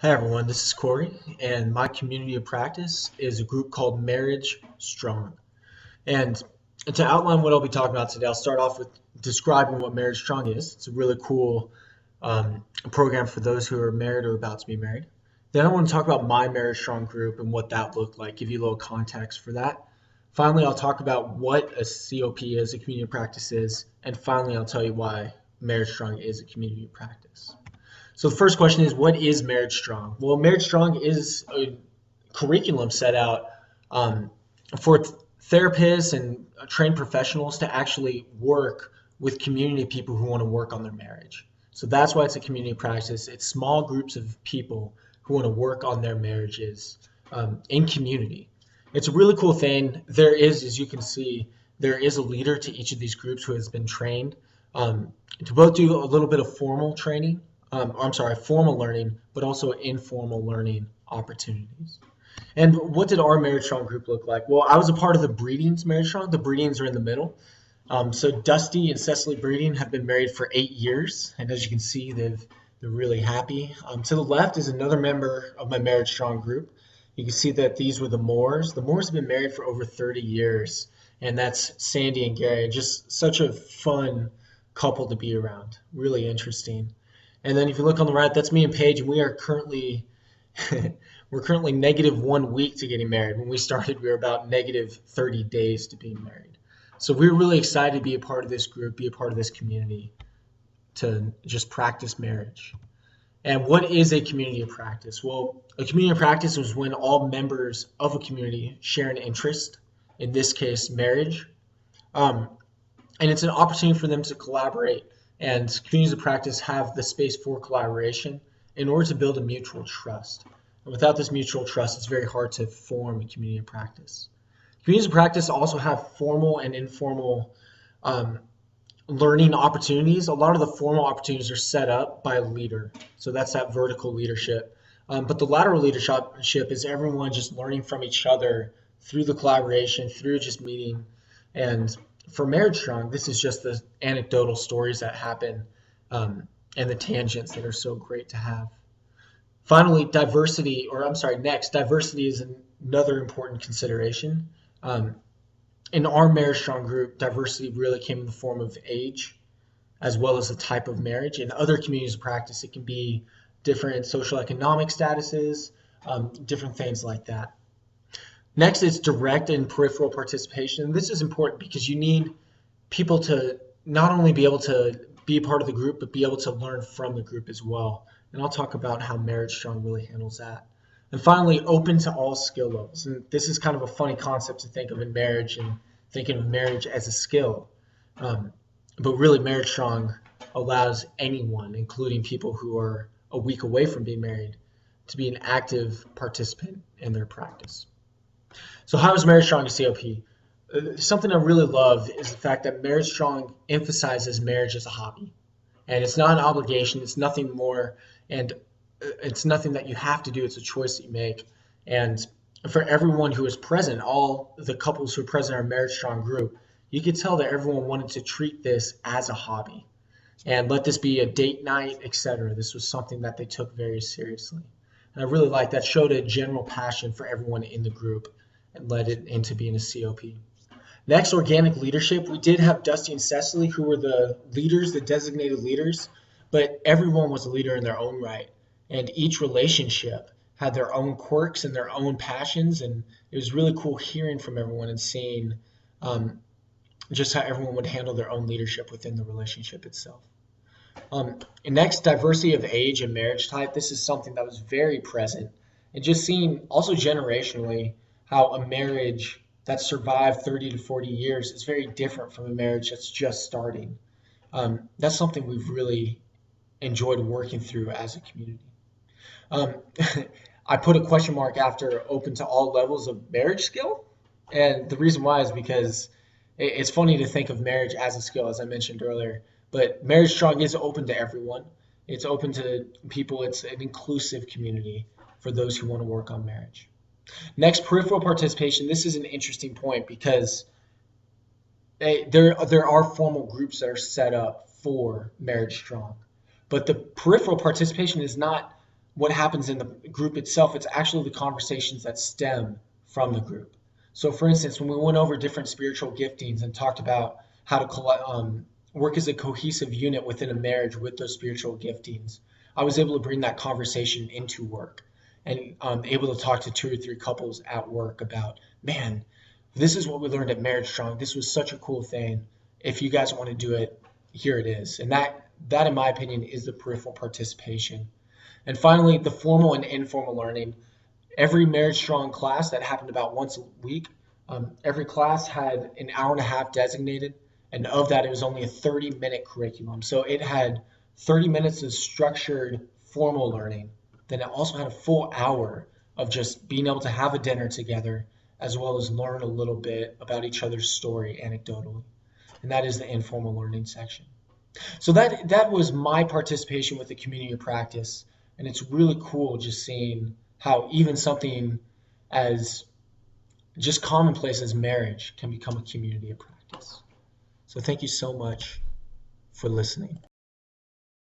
Hi everyone, this is Corey, and my community of practice is a group called MarriageStrong. And to outline what I'll be talking about today, I'll start off with describing what MarriageStrong is. It's a really cool program for those who are married or about to be married. Then I want to talk about my MarriageStrong group and what that looked like, give you a little context for that. Finally, I'll talk about what a COP is, a community of practice is, and finally, I'll tell you why MarriageStrong is a community of practice. So the first question is, what is Marriage Strong? Well, Marriage Strong is a curriculum set out for therapists and trained professionals to actually work with community people who want to work on their marriage. So that's why it's a community practice. It's small groups of people who want to work on their marriages in community. It's a really cool thing. There is, as you can see, there is a leader to each of these groups who has been trained to both do a little bit of formal training formal learning, but also informal learning opportunities. And what did our Marriage Strong group look like? Well, I was a part of the Breedings Marriage Strong. The Breedings are in the middle. So Dusty and Cecily Breeding have been married for 8 years, and as you can see, they're really happy. To the left is another member of my Marriage Strong group. You can see that these were the Moores. The Moores have been married for over 30 years, and that's Sandy and Gary. Just such a fun couple to be around. Really interesting. And then if you look on the right, that's me and Paige, and we are currently we're currently -1 week to getting married. When we started, we were about -30 days to being married. So we're really excited to be a part of this group, be a part of this community, to just practice marriage. And what is a community of practice? Well, a community of practice is when all members of a community share an interest, in this case, marriage. And it's an opportunity for them to collaborate, and communities of practice have the space for collaboration in order to build a mutual trust. And without this mutual trust, it's very hard to form a community of practice. Communities of practice also have formal and informal learning opportunities. A lot of the formal opportunities are set up by a leader, so that's that vertical leadership. But the lateral leadership is everyone just learning from each other through the collaboration, through just meeting. And for Marriage Strong, this is just the anecdotal stories that happen and the tangents that are so great to have. Finally, diversity is another important consideration. In our Marriage Strong group, diversity really came in the form of age as well as the type of marriage. In other communities of practice, it can be different social economic statuses, different things like that. Next is direct and peripheral participation. This is important because you need people to not only be able to be a part of the group, but be able to learn from the group as well. And I'll talk about how Marriage Strong really handles that. And finally, open to all skill levels. And this is kind of a funny concept to think of in marriage and thinking of marriage as a skill. But really, Marriage Strong allows anyone, including people who are a week away from being married, to be an active participant in their practice. So how is Marriage Strong a COP? Something I really love is the fact that Marriage Strong emphasizes marriage as a hobby. And it's not an obligation, it's nothing more, and it's nothing that you have to do, it's a choice that you make. And for everyone who is present, all the couples who are present in our Marriage Strong group, you could tell that everyone wanted to treat this as a hobby and let this be a date night, etc. This was something that they took very seriously. And I really like that, showed a general passion for everyone in the group and led it into being a COP. Next, organic leadership. We did have Dusty and Cecily, who were the leaders, the designated leaders, but everyone was a leader in their own right. And each relationship had their own quirks and their own passions, and it was really cool hearing from everyone and seeing just how everyone would handle their own leadership within the relationship itself. And next, diversity of age and marriage type. This is something that was very present, and just seeing also generationally how a marriage that survived 30 to 40 years is very different from a marriage that's just starting. That's something we've really enjoyed working through as a community. I put a question mark after open to all levels of marriage skill, and the reason why is because it's funny to think of marriage as a skill, as I mentioned earlier, but Marriage Strong is open to everyone. It's open to people. It's an inclusive community for those who want to work on marriage. Next, peripheral participation. This is an interesting point because there are formal groups that are set up for Marriage Strong, but the peripheral participation is not what happens in the group itself, it's actually the conversations that stem from the group. So, for instance, when we went over different spiritual giftings and talked about how to work as a cohesive unit within a marriage with those spiritual giftings, I was able to bring that conversation into work and able to talk to 2 or 3 couples at work about, man, this is what we learned at Marriage Strong. This was such a cool thing. If you guys want to do it, here it is. And that, in my opinion, is the peripheral participation. And finally, the formal and informal learning. Every Marriage Strong class that happened about once a week, every class had an hour and a half designated, and of that, it was only a 30-minute curriculum. So it had 30 minutes of structured formal learning. Then it also had a full hour of just being able to have a dinner together, as well as learn a little bit about each other's story anecdotally. And that is the informal learning section. So that was my participation with the community of practice, and it's really cool just seeing how even something as just commonplace as marriage can become a community of practice. So thank you so much for listening.